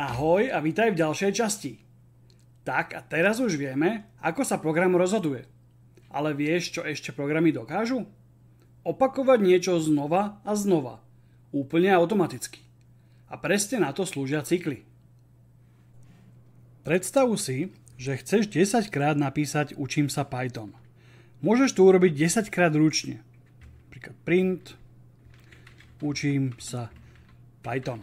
Ahoj a vítaj v ďalšej časti. Tak a teraz už vieme, ako sa program rozhoduje. Ale vieš, čo ešte programy dokážu? Opakovať niečo znova a znova. Úplne automaticky. A presne na to slúžia cykly. Predstav si, že chceš 10 krát napísať Učím sa Python. Môžeš to urobiť 10 krát ručne. Napríklad print Učím sa Python.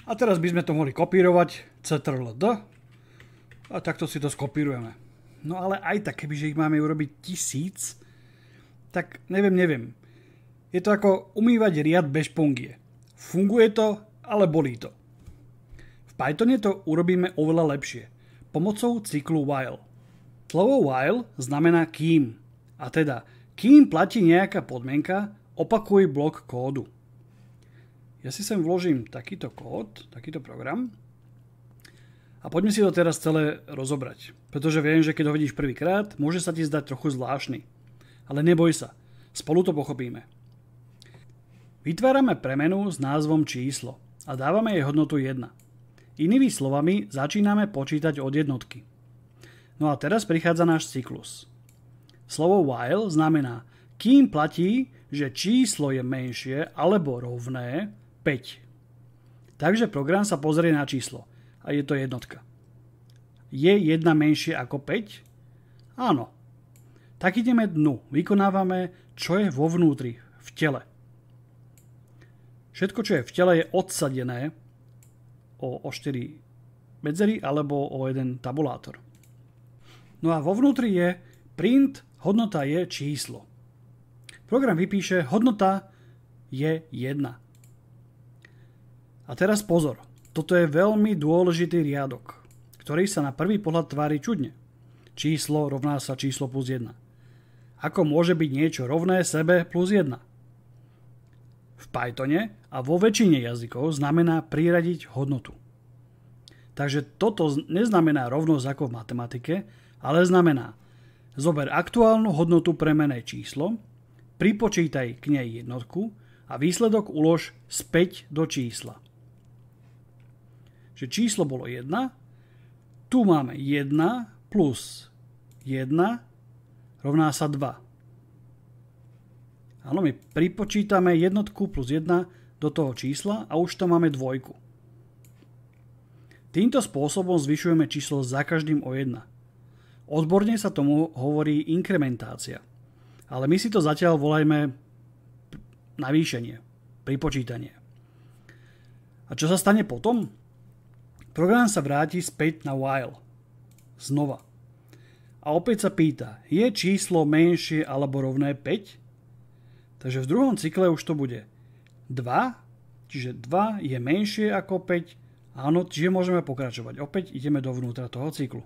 A teraz by sme to mohli kopírovať Ctrl+D a takto si to skopírujeme. No ale aj tak, kebyže ich máme urobiť 1000, tak neviem. Je to ako umývať riad bez špongie. Funguje to, ale bolí to. V Pythone to urobíme oveľa lepšie. Pomocou cyklu while. Slovo while znamená kým. A teda, kým platí nejaká podmienka, opakuj blok kódu. Ja si sem vložím takýto kód, takýto program a poďme si to teraz celé rozobrať. Pretože viem, že keď ho vidíš prvýkrát, môže sa ti zdať trochu zvláštny. Ale neboj sa, spolu to pochopíme. Vytvárame premenu s názvom číslo a dávame jej hodnotu 1. Inými slovami, začíname počítať od jednotky. No a teraz prichádza náš cyklus. Slovo while znamená, kým platí, že číslo je menšie alebo rovné 5. Takže program sa pozrie na číslo a je to jednotka. Je 1 menšie ako 5? Áno. Tak ideme dnu. Vykonávame, čo je vo vnútri, v tele. Všetko, čo je v tele, je odsadené o 4 medzery alebo o jeden tabulátor. No a vo vnútri je print, hodnota je číslo. Program vypíše, hodnota je 1. A teraz pozor, toto je veľmi dôležitý riadok, ktorý sa na prvý pohľad tvári čudne. Číslo rovná sa číslo plus 1. Ako môže byť niečo rovné sebe plus 1? V Pythone a vo väčšine jazykov znamená priradiť hodnotu. Takže toto neznamená rovnosť ako v matematike, ale znamená zober aktuálnu hodnotu premenej číslo, pripočítaj k nej jednotku a výsledok ulož späť do čísla. Že číslo bolo 1, tu máme 1 plus 1 rovná sa 2. Áno, my pripočítame jednotku plus 1 do toho čísla a už tam máme dvojku. Týmto spôsobom zvyšujeme číslo za každým o 1. Odborne sa tomu hovorí inkrementácia. Ale my si to zatiaľ volajme navýšenie, pripočítanie. A čo sa stane potom? Program sa vráti späť na while. Znova. A opäť sa pýta, je číslo menšie alebo rovné 5? Takže v druhom cykle už to bude 2, čiže 2 je menšie ako 5. Áno, čiže môžeme pokračovať. Opäť ideme dovnútra toho cyklu.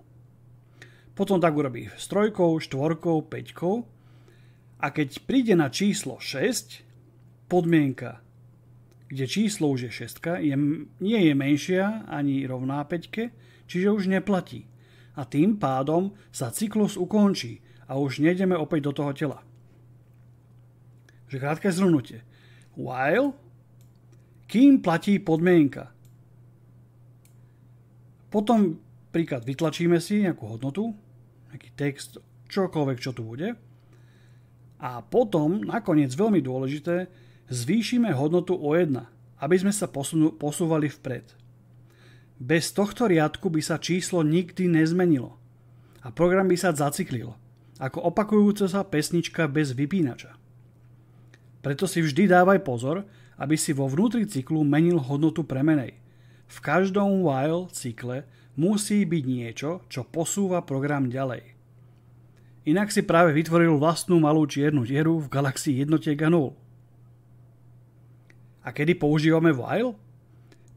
Potom tak urobí s 3, 4, 5. A keď príde na číslo 6, podmienka, kde číslo už je 6, nie je menšia ani rovná 5, čiže už neplatí. A tým pádom sa cyklus ukončí a už nejdeme opäť do toho tela. Že krátke zhrnutie. While, kým platí podmienka. Potom príklad vytlačíme si nejakú hodnotu, nejaký text, čokoľvek, čo tu bude. A potom, nakoniec veľmi dôležité, zvýšime hodnotu o 1, aby sme sa posúvali vpred. Bez tohto riadku by sa číslo nikdy nezmenilo a program by sa zacyklil, ako opakujúca sa pesnička bez vypínača. Preto si vždy dávaj pozor, aby si vo vnútri cyklu menil hodnotu premenej. V každom while cykle musí byť niečo, čo posúva program ďalej. Inak si práve vytvoril vlastnú malú čiernu dieru v galaxii jednotiek a nul. A kedy používame while?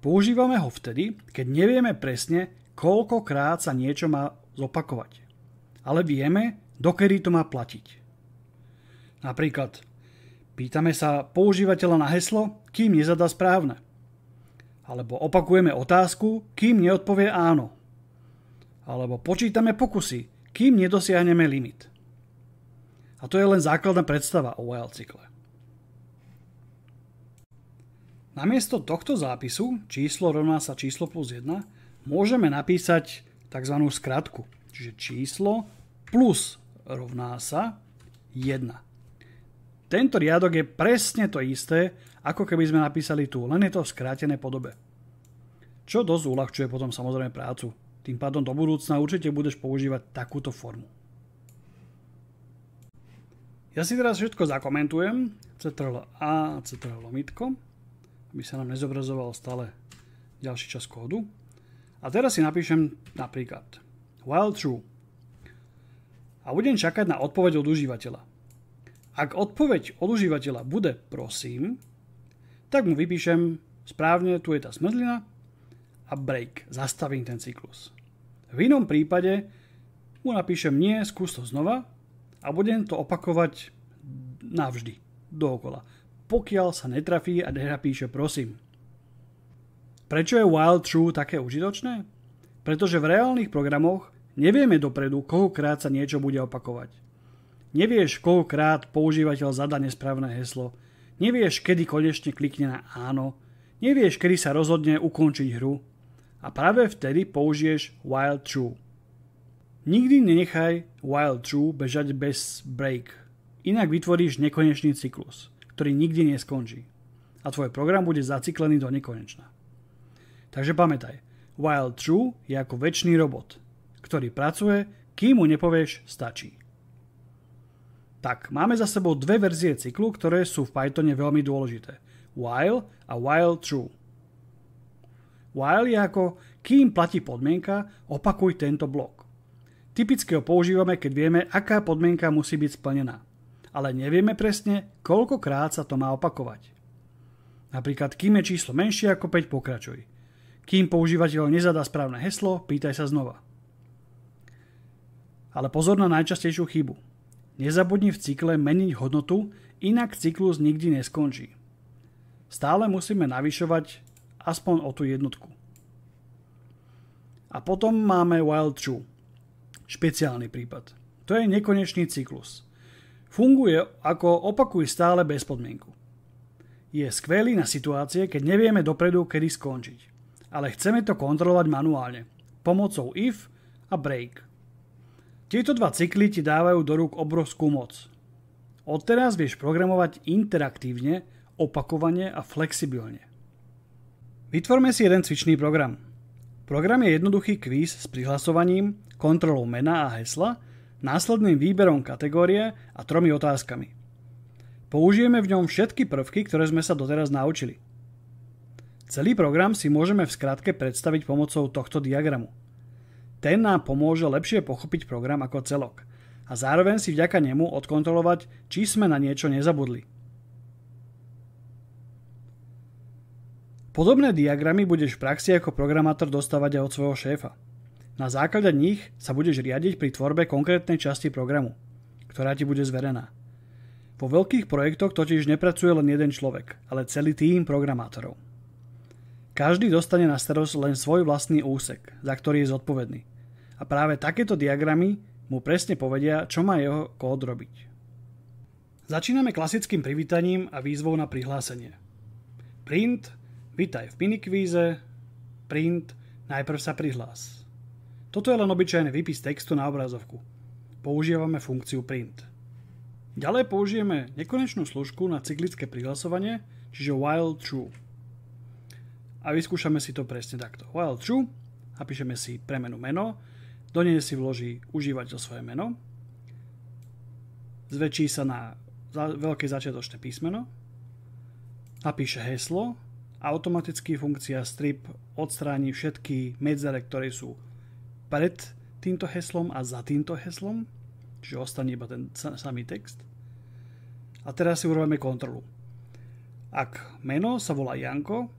Používame ho vtedy, keď nevieme presne, koľkokrát sa niečo má zopakovať. Ale vieme, dokedy to má platiť. Napríklad, pýtame sa používateľa na heslo, kým nezadá správne. Alebo opakujeme otázku, kým neodpovie áno. Alebo počítame pokusy, kým nedosiahneme limit. A to je len základná predstava o while cykle. Namiesto tohto zápisu, číslo rovná sa číslo plus 1, môžeme napísať tzv. Skratku. Čiže číslo plus rovná sa 1. Tento riadok je presne to isté, ako keby sme napísali tu, len je to v skrátenej podobe. Čo dosť uľahčuje potom samozrejme prácu. Tým pádom do budúcna určite budeš používať takúto formu. Ja si teraz všetko zakomentujem, Ctrl+A, Ctrl+, aby sa nám nezobrazoval stále ďalší čas kódu. A teraz si napíšem napríklad while true. A budem čakať na odpoveď od užívateľa. Ak odpoveď od užívateľa bude prosím, tak mu vypíšem správne, tu je tá smrzlina a break, zastavím ten cyklus. V inom prípade mu napíšem nie, skús to znova a budem to opakovať navždy, dookola, pokiaľ sa netrafí a nenapíše prosím. Prečo je while true také užitočné? Pretože v reálnych programoch nevieme dopredu, koľkokrát sa niečo bude opakovať. Nevieš, koľkokrát používateľ zadá nesprávne heslo, nevieš, kedy konečne klikne na áno, nevieš, kedy sa rozhodne ukončiť hru a práve vtedy použiješ while true. Nikdy nenechaj while true bežať bez break, inak vytvoríš nekonečný cyklus, ktorý nikdy neskončí a tvoj program bude zacyklený do nekonečna. Takže pamätaj, while true je ako večný robot, ktorý pracuje, kým mu nepovieš stačí. Tak, máme za sebou dve verzie cyklu, ktoré sú v Pythone veľmi dôležité. While a while true. While je ako, kým platí podmienka, opakuj tento blok. Typicky ho používame, keď vieme, aká podmienka musí byť splnená. Ale nevieme presne, koľkokrát sa to má opakovať. Napríklad, kým je číslo menšie ako 5, pokračuj. Kým používateľ nezadá správne heslo, pýtaj sa znova. Ale pozor na najčastejšiu chybu. Nezabudni v cykle meniť hodnotu, inak cyklus nikdy neskončí. Stále musíme navyšovať aspoň o tú jednotku. A potom máme while true. Špeciálny prípad. To je nekonečný cyklus. Funguje ako opakuj stále bez podmienku. Je skvelý na situácie, keď nevieme dopredu, kedy skončiť. Ale chceme to kontrolovať manuálne, pomocou if a break. Tieto dva cykly ti dávajú do rúk obrovskú moc. Odteraz vieš programovať interaktívne, opakovane a flexibilne. Vytvorme si jeden cvičný program. Program je jednoduchý kvíz s prihlasovaním, kontrolou mena a hesla, následným výberom kategórie a 3 otázkami. Použijeme v ňom všetky prvky, ktoré sme sa doteraz naučili. Celý program si môžeme v skratke predstaviť pomocou tohto diagramu. Ten nám pomôže lepšie pochopiť program ako celok a zároveň si vďaka nemu odkontrolovať, či sme na niečo nezabudli. Podobné diagramy budeš v praxi ako programátor dostávať aj od svojho šéfa. Na základe nich sa budeš riadiť pri tvorbe konkrétnej časti programu, ktorá ti bude zverená. Vo veľkých projektoch totiž nepracuje len jeden človek, ale celý tím programátorov. Každý dostane na starosť len svoj vlastný úsek, za ktorý je zodpovedný. A práve takéto diagramy mu presne povedia, čo má jeho kód robiť. Začíname klasickým privítaním a výzvou na prihlásenie. Print, vítaj v minikvíze, print, najprv sa prihlás. Toto je len obyčajný výpis textu na obrazovku. Používame funkciu print. Ďalej použijeme nekonečnú služku na cyklické prihlasovanie, čiže while true. A vyskúšame si to presne takto. While true, napíšeme si premenu meno, do nej si vloží užívateľ svoje meno, zväčší sa na veľké začiatočné písmeno, napíše heslo, automaticky funkcia strip odstráni všetky medzere, ktoré sú pred týmto heslom a za týmto heslom, čiže ostane iba ten samý text. A teraz si urobíme kontrolu. Ak meno sa volá Janko,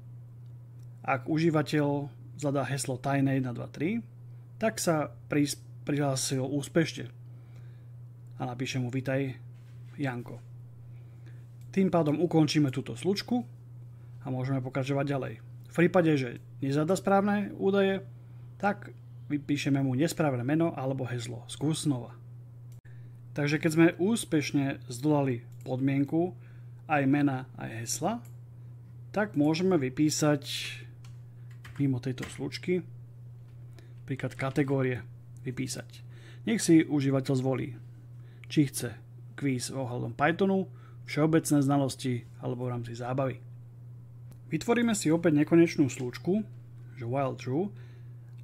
ak užívateľ zadá heslo tajné 123, tak sa prihlásil úspešne. A napíšem mu vítaj Janko. Tým pádom ukončíme túto slučku a môžeme pokračovať ďalej. V prípade, že nezadá správne údaje, tak vypíšeme mu nesprávne meno alebo heslo. Skús znova. Takže keď sme úspešne zdolali podmienku aj mena, aj hesla, tak môžeme vypísať mimo tejto slučky, napríklad kategórie vypísať. Nech si užívateľ zvolí, či chce kvíz ohľadom Pythonu, všeobecné znalosti alebo v rámci zábavy. Vytvoríme si opäť nekonečnú slučku, že while true,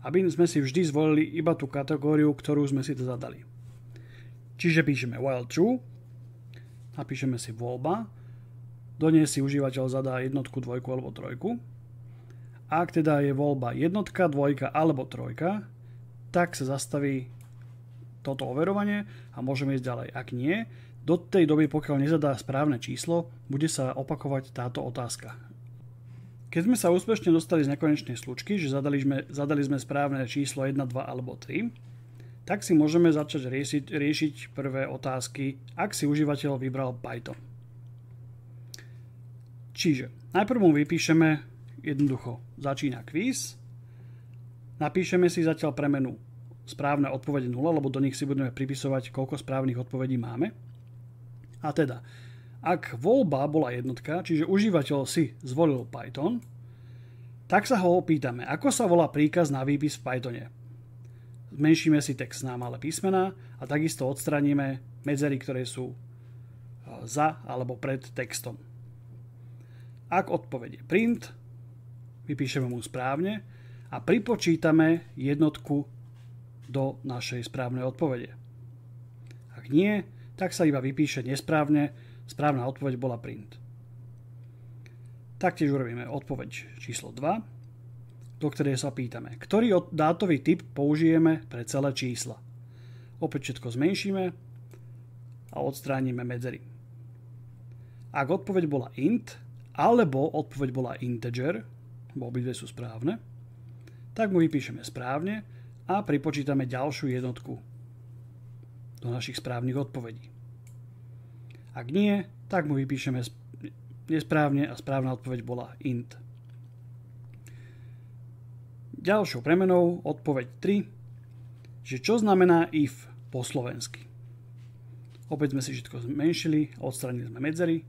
aby sme si vždy zvolili iba tú kategóriu, ktorú sme si to zadali. Čiže píšeme while true, napíšeme si voľba, do nej si užívateľ zadá jednotku, dvojku alebo trojku. Ak teda je voľba jednotka, dvojka alebo trojka, tak sa zastaví toto overovanie a môžeme ísť ďalej. Ak nie, do tej doby, pokiaľ nezadá správne číslo, bude sa opakovať táto otázka. Keď sme sa úspešne dostali z nekonečnej slučky, že zadali sme správne číslo 1, 2 alebo 3, tak si môžeme začať riešiť prvé otázky, ak si užívateľ vybral Python. Čiže najprv mu vypíšeme jednoducho začína kvíz, napíšeme si zatiaľ premenu správne odpovede 0, lebo do nich si budeme pripisovať, koľko správnych odpovedí máme. A teda, ak voľba bola jednotka, čiže užívateľ si zvolil Python, tak sa ho opýtame, ako sa volá príkaz na výpis v Pythone. Zmenšíme si text na malé písmená a takisto odstraníme medzery, ktoré sú za alebo pred textom. Ak odpoveď je print, vypíšeme mu správne a pripočítame jednotku do našej správnej odpovede. Ak nie, tak sa iba vypíše nesprávne, správna odpoveď bola print. Taktiež urobíme odpoveď číslo 2, do ktorej sa pýtame, ktorý dátový typ použijeme pre celé čísla. Opäť všetko zmenšíme a odstránime medzery. Ak odpoveď bola int, alebo odpoveď bola integer, bo obidve sú správne, tak mu vypíšeme správne a pripočítame ďalšiu jednotku do našich správnych odpovedí. Ak nie, tak mu vypíšeme nesprávne a správna odpoveď bola int. Ďalšou premenou odpoveď 3, že čo znamená if po slovensky. Opäť sme si všetko zmenšili, odstránili sme medzery.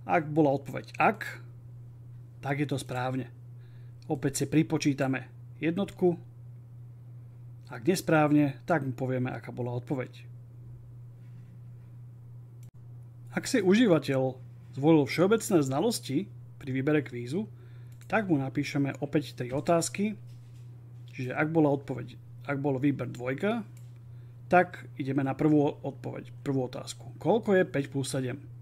Ak bola odpoveď ak, tak je to správne. Opäť si pripočítame jednotku. Ak nesprávne, tak mu povieme, aká bola odpoveď. Ak si užívateľ zvolil všeobecné znalosti pri výbere kvízu, tak mu napíšeme opäť 3 otázky. Čiže ak bol výber 2, tak ideme na prvú otázku. Koľko je 5 plus 7?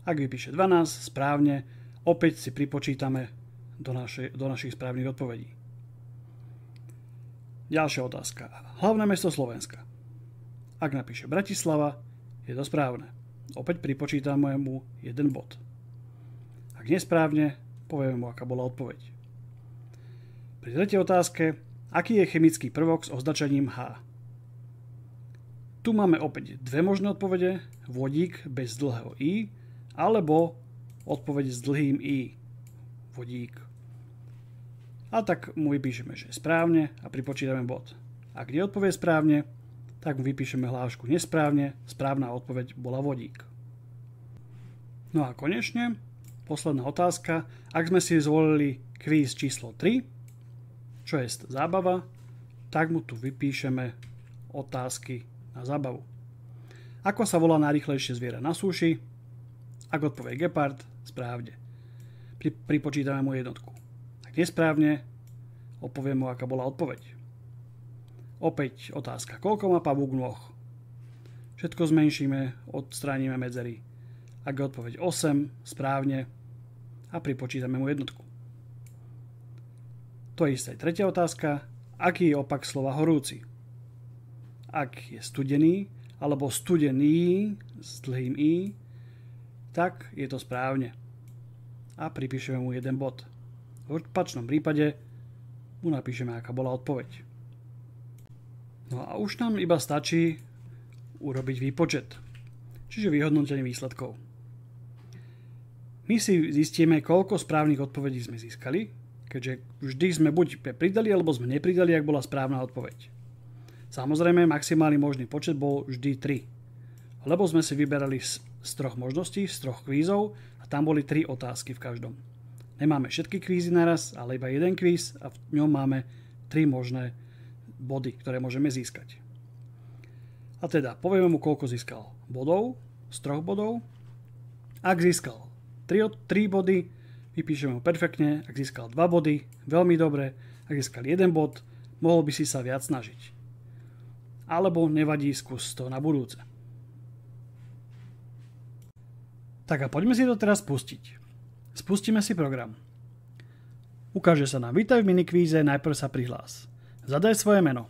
Ak vypíše 12, správne, opäť si pripočítame do našich správnych odpovedí. Ďalšia otázka. Hlavné mesto Slovenska. Ak napíše Bratislava, je to správne. Opäť pripočítame mu 1 bod. Ak nesprávne, povieme mu, aká bola odpoveď. Pri tretej otázke, aký je chemický prvok s označením H? Tu máme opäť dve možné odpovede, vodík bez dlhého I, alebo odpoveď s dlhým I, vodík. A tak mu vypíšeme, že je správne a pripočítame bod. Ak neodpovie správne, tak mu vypíšeme hlášku nesprávne, správna odpoveď bola vodík. No a konečne, posledná otázka, ak sme si zvolili kvíz číslo 3, čo je zábava, tak mu tu vypíšeme otázky na zábavu. Ako sa volá najrýchlejšie zviera na súši? Ak odpovie gepard, správne. Pripočítame mu jednotku. Ak nesprávne, odpoviem mu, aká bola odpoveď. Opäť otázka, koľko má pavúk nôh? Všetko zmenšíme, odstránime medzery. Ak je odpoveď 8, správne a pripočítame mu jednotku. To je isté. Tretia otázka, aký je opak slova horúci? Ak je studený alebo studený s dlhým I, tak je to správne. A pripíšeme mu 1 bod. V opačnom prípade mu napíšeme, aká bola odpoveď. No a už nám iba stačí urobiť výpočet, čiže vyhodnotenie výsledkov. My si zistíme, koľko správnych odpovedí sme získali, keďže vždy sme buď pridali, alebo sme nepridali, ak bola správna odpoveď. Samozrejme, maximálny možný počet bol vždy 3, lebo sme si vyberali z 3 možností, z 3 kvízov a tam boli 3 otázky v každom. Nemáme všetky kvízy naraz, ale iba jeden kvíz a v ňom máme 3 možné body, ktoré môžeme získať. A teda povieme mu, koľko získal bodov z 3 bodov. Ak získal 3 body, vypíšeme mu perfektne. Ak získal 2 body, veľmi dobre. Ak získal 1 bod, mohol by si sa viac snažiť. Alebo nevadí, skús to na budúce. Tak a poďme si to teraz spustiť. Spustíme si program. Ukáže sa nám vítaj v minikvíze, najprv sa prihlás. Zadaj svoje meno.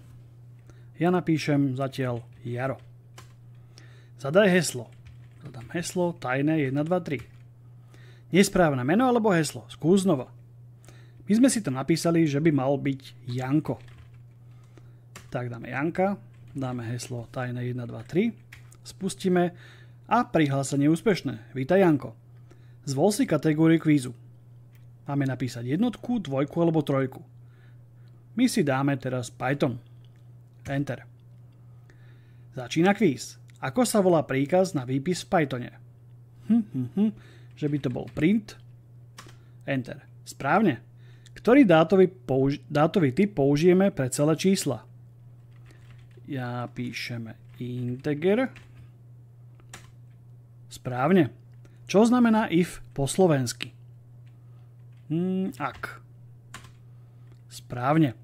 Ja napíšem zatiaľ Jaro. Zadaj heslo. Zadám heslo tajné 1, 2, 3. Nesprávne meno alebo heslo. Skús znova. My sme si to napísali, že by mal byť Janko. Tak dáme Janka. Dáme heslo tajné 1, 2, 3. Spustíme a prihlásenie úspešné. Vítaj Janko. Zvol si kategóriu kvízu. Máme napísať 1, 2 alebo 3. My si dáme teraz Python. Enter. Začína kvíz. Ako sa volá príkaz na výpis v Pythone? Že by to bol print. Enter. Správne. Ktorý dátový typ použijeme pre celé čísla? Ja píšeme integer. Správne. Čo znamená if po slovensky? Ak. Správne.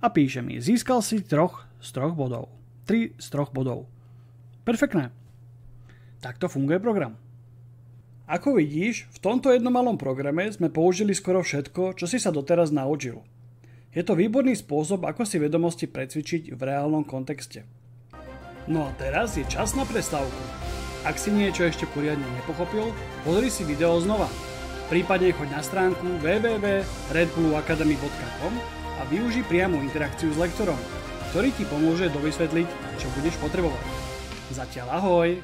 A píšem, získal si 3 z 3 bodov. 3 z 3 bodov. Perfektné. Takto funguje program. Ako vidíš, v tomto jednom malom programe sme použili skoro všetko, čo si sa doteraz naučil. Je to výborný spôsob, ako si vedomosti precvičiť v reálnom kontexte. No a teraz je čas na prestávku. Ak si niečo ešte poriadne nepochopil, pozri si video znova. Prípadne choď na stránku www.redblueacademy.com a využij priamu interakciu s lektorom, ktorý ti pomôže dovysvetliť, čo budeš potrebovať. Zatiaľ ahoj!